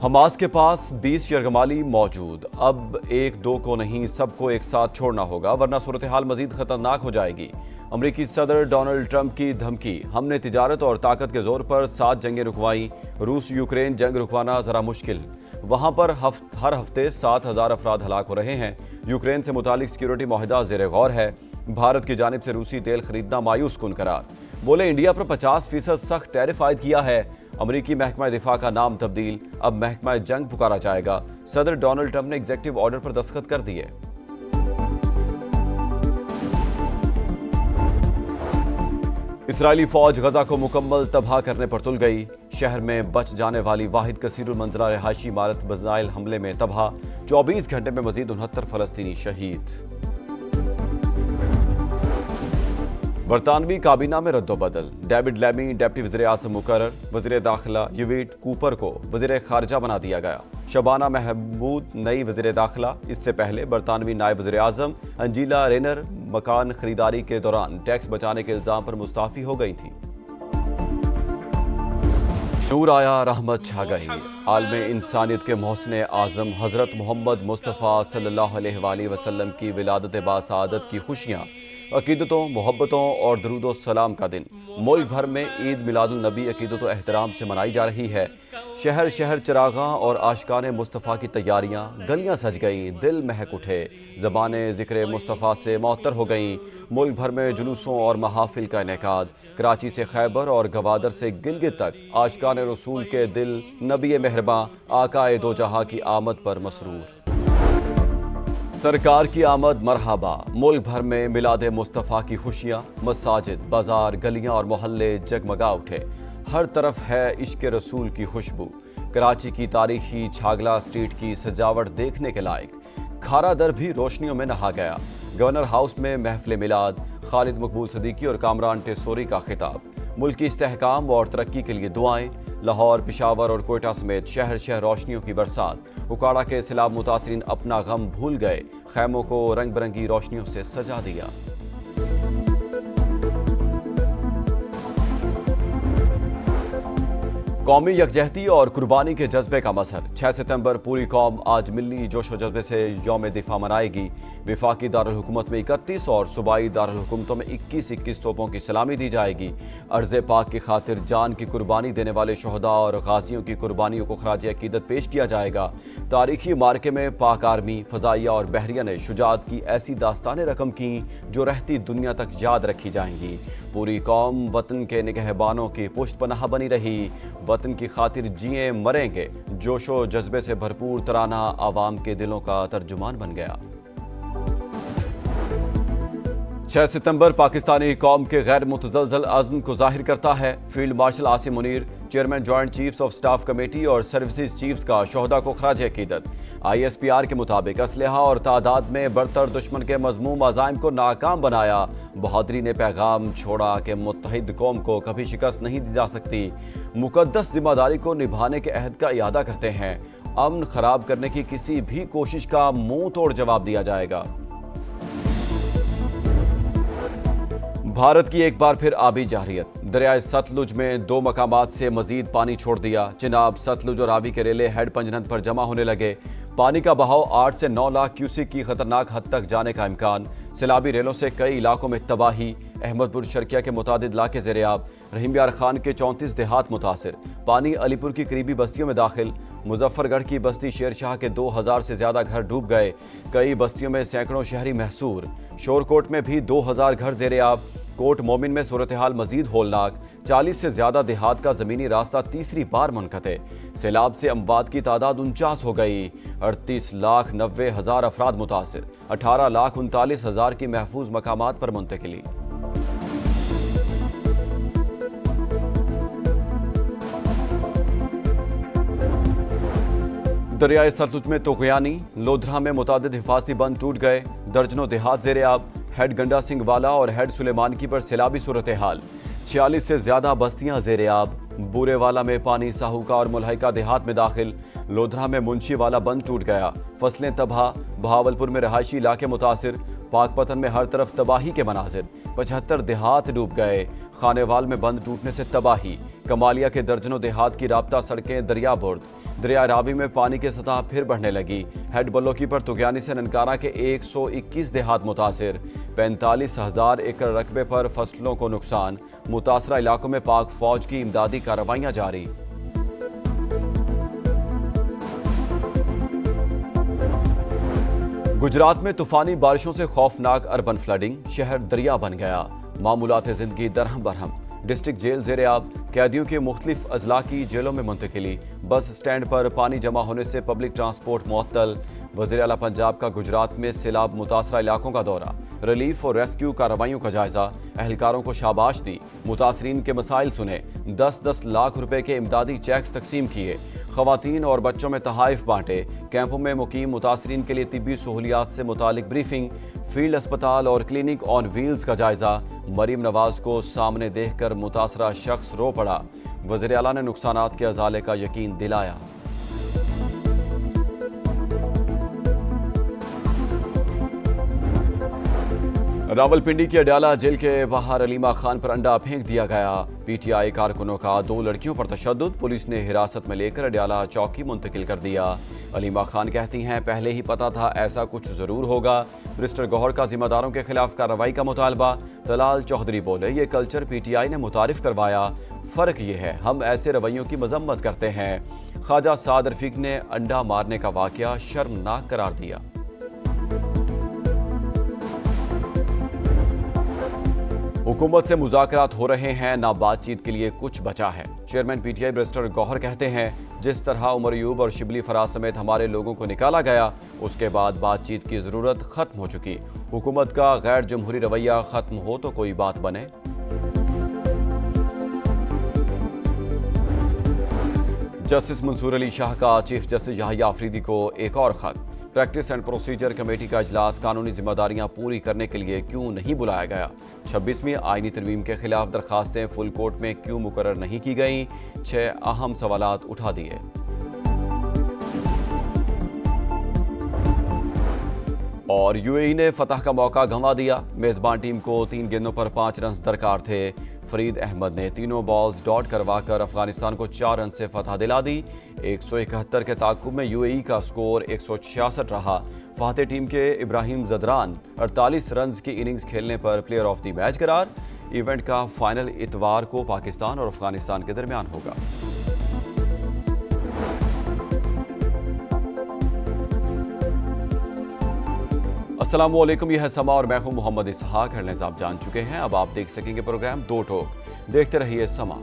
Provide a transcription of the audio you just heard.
Hamas کے پاس 20 یرغمالی موجود، اب ایک دو کو نہیں سب کو ایک ساتھ چھوڑنا ہوگا ورنہ صورتحال مزید خطرناک ہو جائے گی۔ امریکی صدر ڈونلڈ ٹرمپ کی دھمکی، ہم نے تجارت اور طاقت کے زور پر 7 جنگیں رکوائیں، روس یوکرین جنگ رکوانا ذرا مشکل، وہاں پر ہر ہفتے 7,000 افراد ہلاک ہو رہے ہیں۔ یوکرین سے متعلق سیکیورٹی معاہدہ زیر غور ہے، بھارت کی جانب سے روسی تیل خریدنا مایوس کن قرار، بولے انڈیا پر 50% سخت ٹیرف عائد کیا ہے۔ امریکی محکمہ دفاع کا نام تبدیل، اب محکمہ جنگ پکارا جائے گا، صدر ڈونلڈ ٹرمپ نے ایگزیکٹو آرڈر پر دستخط کر دیے۔ اسرائیلی فوج غزہ کو مکمل تباہ کرنے پر تل گئی، شہر میں بچ جانے والی واحد کثیر المنزلہ رہائشی عمارت میزائل حملے میں تباہ، 24 گھنٹے میں مزید 69 فلسطینی شہید۔ برطانوی کابینہ میں رد و بدل، ڈیوڈ لیمی ڈپٹی وزیر اعظم مقرر، وزیر داخلہ یویٹ کوپر کو وزیر خارجہ بنا دیا گیا، شبانہ محمود نئی وزیر داخلہ۔ اس سے پہلے برطانوی نائب وزیر اعظم انجیلا رینر مکان خریداری کے دوران ٹیکس بچانے کے الزام پر مستعفی ہو گئی تھیں۔ نور آیا، رحمت چھا گئی، عالم انسانیت کے محسن اعظم حضرت محمد مصطفیٰ صلی اللہ علیہ وآلہ وسلم کی ولادت باسعادت کی خوشیاں، عقیدتوں، محبتوں اور درود و سلام کا دن۔ ملک بھر میں عید میلاد النبی عقیدت و احترام سے منائی جا رہی ہے، شہر شہر چراغاں اور عاشقان مصطفیٰ کی تیاریاں، گلیاں سج گئیں، دل مہک اٹھے، زبانیں ذکر مصطفیٰ سے معطر ہو گئیں۔ ملک بھر میں جلوسوں اور محافل کا انعقاد، کراچی سے خیبر اور گوادر سے گلگت تک عاشقان رسول کے دل نبی مہرباں آقا دو جہاں کی آمد پر مسرور۔ سرکار کی آمد مرحبا، ملک بھر میں میلاد مصطفیٰ کی خوشیاں، مساجد، بازار، گلیاں اور محلے جگمگا اٹھے، ہر طرف ہے عشق رسول کی خوشبو۔ کراچی کی تاریخی چھاگلا اسٹریٹ کی سجاوٹ دیکھنے کے لائق، کھارا در بھی روشنیوں میں نہا گیا۔ گورنر ہاؤس میں محفل میلاد، خالد مقبول صدیقی اور کامران ٹیسوری کا خطاب، ملک کی استحکام اور ترقی کے لیے دعائیں۔ لاہور، پشاور اور کوئٹہ سمیت شہر شہر روشنیوں کی برسات، اکاڑا کے سیلاب متاثرین اپنا غم بھول گئے، خیموں کو رنگ برنگی روشنیوں سے سجا دیا۔ قومی یکجہتی اور قربانی کے جذبے کا مظہر، 6 ستمبر پوری قوم آج ملی جوش و جذبے سے یوم دفاع منائے گی۔ وفاقی دارالحکومت میں 31 اور صوبائی دارالحکومتوں میں 21 توپوں کی سلامی دی جائے گی۔ ارض پاک کی خاطر جان کی قربانی دینے والے شہداء اور غازیوں کی قربانیوں کو خراج عقیدت پیش کیا جائے گا۔ تاریخی معرکے میں پاک آرمی، فضائیہ اور بحریہ نے شجاعت کی ایسی داستانیں رقم کیں جو رہتی دنیا تک یاد رکھی جائیں گی۔ پوری قوم وطن کے نگہبانوں کی پشت پناہ بنی رہی، وطن کی خاطر جیئیں مریں گے، جوش و جذبے سے بھرپور ترانہ عوام کے دلوں کا ترجمان بن گیا۔ 6 ستمبر پاکستانی قوم کے غیر متزلزل عزم کو ظاہر کرتا ہے۔ Field marshal Asim Munir, chairman joint chiefs of staff committee اور سروسز چیفز کا شہداء کو خراج عقیدت۔ ISPR کے مطابق اسلحہ اور تعداد میں برتر دشمن کے مذموم عزائم کو ناکام بنایا۔ بہادری نے پیغام چھوڑا کہ متحد قوم کو کبھی شکست نہیں دی جا سکتی، مقدس ذمہ داری کو نبھانے کے عہد کا اعادہ کرتے ہیں، امن خراب کرنے کی کسی بھی کوشش کا منہ توڑ جواب دیا جائے گا۔ بھارت کی ایک بار پھر آبی جارحیت، دریائے ستلج میں 2 مقامات سے مزید پانی چھوڑ دیا۔ چناب، ستلج اور راوی کے ریلے ہیڈ پنجنت پر جمع ہونے لگے۔ پانی کا بہاؤ 8 سے 9 لاکھ کیوسک کی خطرناک حد تک جانے کا امکان۔ سیلابی ریلوں سے کئی علاقوں میں تباہی، احمد پور شرقیہ کے متعدد علاقے زیر آب، رحیم یار خان کے 34 دیہات متاثر، پانی علی پور کی قریبی بستیوں میں داخل، مظفر گڑھ کی بستی شیر شاہ کے 2000 سے زیادہ گھر ڈوب گئے، کئی بستیوں میں سینکڑوں شہری محصور، شورکوٹ میں بھی 2000 گھر زیر آب، کوٹ مومن میں صورتحال مزید ہولناک، 40 سے زیادہ دیہات کا زمینی راستہ تیسری بار منقطع، سیلاب سے اموات کی تعداد 49 ہو گئی، 38,90,000 افراد متاثر، 18,39,000 کی محفوظ مقامات پر منتقلی۔ دریائے ستلج میں طغیانی، لودھرا میں متعدد حفاظتی بند ٹوٹ گئے، درجنوں دیہات زیر آب، ہیڈ گنڈا سنگھ والا اور ہیڈ سلیمانکی پر سیلابی صورتحال، 46 سے زیادہ بستیاں زیر آب، بورے والا میں پانی ساہوکا اور ملحقہ دیہات میں داخل، لودھرا میں منشی والا بند ٹوٹ گیا، فصلیں تباہ، بہاولپور میں رہائشی علاقے متاثر، پاک پتن میں ہر طرف تباہی کے مناظر، 75 دیہات ڈوب گئے، خانے وال میں بند ٹوٹنے سے تباہی، کمالیہ کے درجنوں دیہات کی رابطہ سڑکیں دریا برد۔ دریا راوی میں پانی کی سطح پھر بڑھنے لگی۔ ہیڈ بلوکی پر تغیانی سے ننکارہ کے 121 دیہات متاثر۔ 45,000 ایکڑ رقبے پر فصلوں کو نقصان۔ متاثرہ علاقوں میں پاک فوج کی امدادی کارروائیاں جاری۔ گجرات میں طوفانی بارشوں سے خوفناک اربن فلڈنگ، شہر دریا بن گیا۔ معمولات زندگی درہم برہم۔ ڈسٹرکٹ جیل زیر آب، قیدیوں کے مختلف اضلاع کی جیلوں میں منتقلی۔ بس سٹینڈ پر پانی جمع ہونے سے پبلک ٹرانسپورٹ معطل۔ وزیر اعلیٰ پنجاب کا گجرات میں سیلاب متاثرہ علاقوں کا دورہ۔ ریلیف اور ریسکیو کارروائیوں کا جائزہ۔ اہلکاروں کو شاباش دی۔ متاثرین کے مسائل سنے۔ 10-10 لاکھ روپے کے امدادی چیکس تقسیم کیے۔ خواتین اور بچوں میں تحائف بانٹے۔ کیمپوں میں مقیم متاثرین کے لیے طبی سہولیات سے متعلق بریفنگ۔ فیلڈ اسپتال اور کلینک آن ویلز کا جائزہ۔ مریم نواز کو سامنے دیکھ کر متاثرہ شخص رو پڑا۔ وزیر اعلیٰ نے نقصانات کے ازالے کا یقین دلایا۔ راولپنڈی کی اڈیالہ جیل کے باہر علیمہ خان پر انڈا پھینک دیا گیا۔ پی ٹی آئی کارکنوں کا 2 لڑکیوں پر تشدد، پولیس نے حراست میں لے کر اڈیالہ چوکی منتقل کر دیا۔ علیمہ خان کہتی ہیں پہلے ہی پتا تھا ایسا کچھ ضرور ہوگا۔ برسٹر گوہر کا ذمہ داروں کے خلاف کارروائی کا مطالبہ۔ طلال چودھری بولے یہ کلچر پی ٹی آئی نے متعارف کروایا، فرق یہ ہے ہم ایسے رویوں کی مذمت کرتے ہیں۔ خواجہ سعد رفیق نے انڈا مارنے کا واقعہ شرمناک قرار دیا۔ حکومت سے مذاکرات ہو رہے ہیں، نہ بات چیت کے لیے کچھ بچا ہے۔ چیئرمین پی ٹی آئی برسٹر گوہر کہتے ہیں جس طرح عمر ایوب اور شبلی فراز سمیت ہمارے لوگوں کو نکالا گیا، اس کے بعد بات چیت کی ضرورت ختم ہو چکی۔ حکومت کا غیر جمہوری رویہ ختم ہو تو کوئی بات بنے۔ جسٹس منصور علی شاہ کا چیف جسٹس یحییٰ آفریدی کو ایک اور خط۔ پریکٹس اینڈ پروسیجر کمیٹی کا اجلاس قانونی ذمہ داریاں پوری کرنے کے لیے کیوں نہیں بلایا گیا؟ 26ویں آئینی ترمیم کے خلاف درخواستیں فل کورٹ میں کیوں مقرر نہیں کی گئیں؟ 6 اہم سوالات اٹھا دیے۔ اور یو اے ای نے فتح کا موقع گنوا دیا۔ میزبان ٹیم کو 3 گیندوں پر 5 رنز درکار تھے۔ فرید احمد نے تینوں بالز ڈاٹ کروا کر افغانستان کو 4 رن سے فتح دلا دی۔ 171 کے تعاقب میں یو اے ای کا سکور 166 رہا۔ فاتح ٹیم کے ابراہیم زدران 48 رنز کی اننگز کھیلنے پر پلیئر آف دی میچ قرار۔ ایونٹ کا فائنل اتوار کو پاکستان اور افغانستان کے درمیان ہوگا۔ السلام علیکم، یہ ہے سما اور میں ہوں محمد اسحاق۔ ہیڈلائنز آپ جان چکے ہیں، اب آپ دیکھ سکیں گے پروگرام 2 ٹوک۔ دیکھتے رہیے سما۔